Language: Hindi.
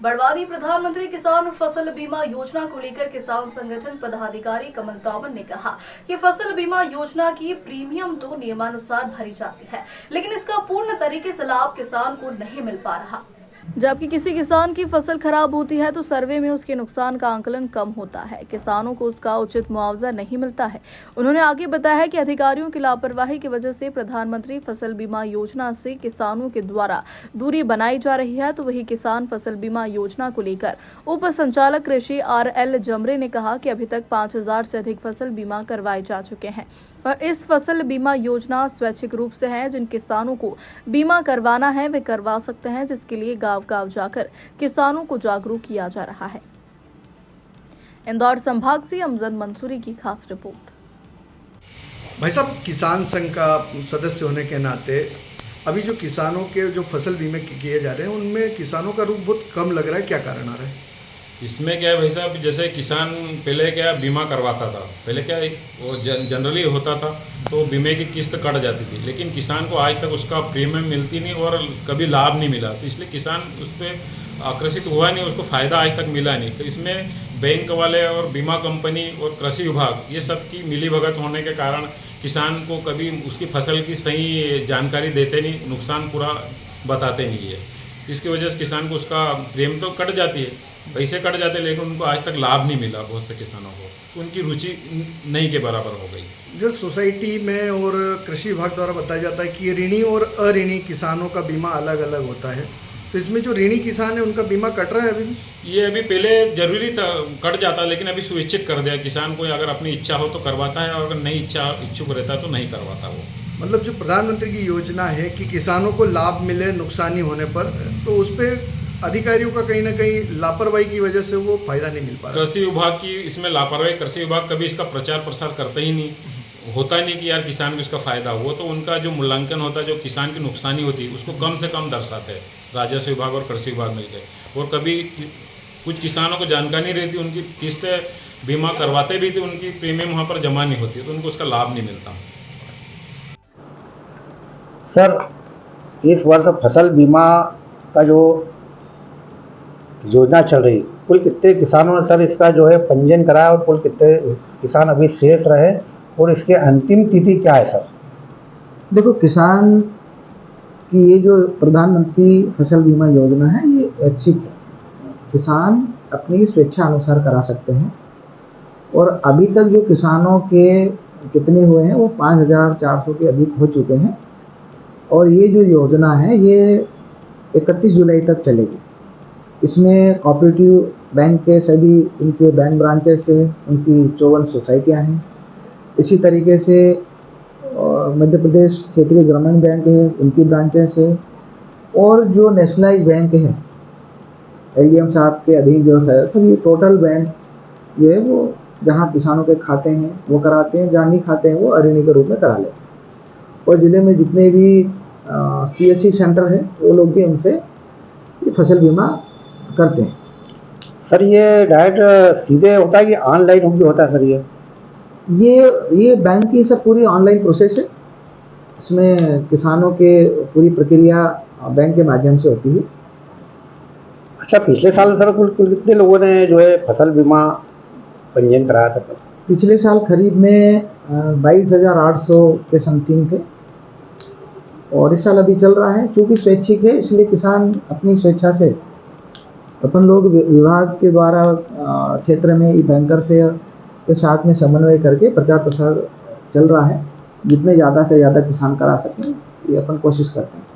बड़वानी प्रधानमंत्री किसान फसल बीमा योजना को लेकर किसान संगठन पदाधिकारी कमल तोमर ने कहा कि फसल बीमा योजना की प्रीमियम तो नियमानुसार भरी जाती है, लेकिन इसका पूर्ण तरीके से लाभ किसान को नहीं मिल पा रहा। जबकि किसी किसान की फसल खराब होती है तो सर्वे में उसके नुकसान का आंकलन कम होता है, किसानों को उसका उचित मुआवजा नहीं मिलता है। उन्होंने आगे बताया है कि अधिकारियों की लापरवाही की वजह से प्रधानमंत्री फसल बीमा योजना से किसानों के द्वारा दूरी बनाई जा रही है। तो वही किसान फसल बीमा योजना को लेकर उप संचालक कृषि RL जमरे ने कहा कि अभी तक 5000 से अधिक फसल बीमा करवाए जा चुके हैं और इस फसल बीमा योजना स्वैच्छिक रूप से है। जिन किसानों को बीमा करवाना है वे करवा सकते हैं, जिसके लिए गांव-गांव जाकर किसानों को जागरूक किया जा रहा है। इंदौर संभाग से अमजद मंसूरी की खास रिपोर्ट। भाई साहब, किसान संघ का सदस्य होने के नाते अभी जो किसानों के जो फसल बीमे किए जा रहे हैं उनमें किसानों का रूप बहुत कम लग रहा है, क्या कारण आ रहा है? इसमें क्या है भाई साहब, जैसे किसान पहले क्या बीमा करवाता था, पहले क्या वो जनरली होता था तो बीमे की किस्त कट जाती थी, लेकिन किसान को आज तक उसका प्रीमियम मिलती नहीं और कभी लाभ नहीं मिला। तो इसलिए किसान उस पर आकर्षित हुआ नहीं, उसको फ़ायदा आज तक मिला नहीं। तो इसमें बैंक वाले और बीमा कंपनी और कृषि विभाग ये सब की मिलीभगत होने के कारण किसान को कभी उसकी फसल की सही जानकारी देते नहीं, नुकसान पूरा बताते नहीं है। इसकी वजह से किसान को उसका प्रीमियम तो कट जाती है, पैसे कट जाते हैं, लेकिन उनको आज तक लाभ नहीं मिला। बहुत से किसानों को उनकी रुचि नहीं के बराबर हो गई। जो सोसाइटी में और कृषि विभाग द्वारा बताया जाता है कि ऋणी और अऋणी किसानों का बीमा अलग अलग होता है, तो इसमें जो ऋणी किसान है उनका बीमा कट रहा है अभी भी? ये अभी पहले जरूरी था, कट जाता, लेकिन अभी स्वैच्छिक कर दिया। किसान को अगर अपनी इच्छा हो तो करवाता है और अगर नहीं इच्छुक रहता तो नहीं करवाता वो। मतलब जो प्रधानमंत्री की योजना है कि किसानों को लाभ मिले नुकसानी होने पर, तो उस पर अधिकारियों का कहीं ना कहीं लापरवाही की वजह से वो फायदा नहीं मिल पा रहा। कृषि विभाग की इसमें लापरवाही, कृषि विभाग कभी इसका प्रचार प्रसार करता ही नहीं। होता नहीं कि यार किसान को इसका फायदा हो, तो उनका जो मूल्यांकन होता है, जो किसान की नुकसानी होती है उसको कम से कम दर्शाते हैं राजस्व विभाग और कृषि विभाग मिलकर। और कभी कुछ किसानों को जानकारी नहीं रहती, उनकी किस्त बीमा करवाते भी थे, उनकी प्रीमियम वहाँ पर जमा नहीं होती, तो उनको उसका लाभ नहीं मिलता। सर, इस वर्ष फसल बीमा का जो योजना चल रही, कुल कितने किसानों ने सर इसका जो है पंजीयन कराया और कुल कितने किसान अभी शेष रहे और इसके अंतिम तिथि क्या है सर? देखो, किसान की ये जो प्रधानमंत्री फसल बीमा योजना है ये ऐच्छिक है, किसान अपनी स्वेच्छा अनुसार करा सकते हैं। और अभी तक जो किसानों के कितने हुए हैं वो 5400 के अधिक हो चुके हैं। और ये जो योजना है ये 31 जुलाई तक चलेगी। इसमें कोऑपरेटिव बैंक के सभी इनके बैंक ब्रांचेस से उनकी 54 सोसाइटियाँ हैं। इसी तरीके से मध्य प्रदेश क्षेत्रीय ग्रामीण बैंक है, उनकी ब्रांचेस है। और जो नेशनलाइज बैंक है LDM साहब के अधीन जो है, सभी टोटल बैंक जो है वो जहाँ किसानों के खाते हैं वो कराते हैं, जहाँ नहीं खाते हैं वो अऋणी के रूप में करा ले। और ज़िले में जितने भी CSC सेंटर है वो लोग भी हमसे ये फसल बीमा करते हैं। सर, ये डायरेक्ट सीधे होता है कि ऑनलाइन भी होता है सर? ये बैंक की सब पूरी ऑनलाइन प्रोसेस है। इसमें किसानों के पूरी प्रक्रिया बैंक के माध्यम से होती है। अच्छा, पिछले साल सर कुल कितने लोगों ने जो है फसल बीमा पंजीयन कराया था सर? पिछले साल खरीद में 22,800 के समथिंग थे और इस साल अभी चल रहा है। क्योंकि स्वैच्छिक है इसलिए किसान अपनी स्वेच्छा से, अपन लोग विभाग के द्वारा क्षेत्र में बैंकर से के साथ में समन्वय करके प्रचार प्रसार चल रहा है। जितने ज़्यादा से ज़्यादा किसान करा सकें ये अपन कोशिश करते हैं।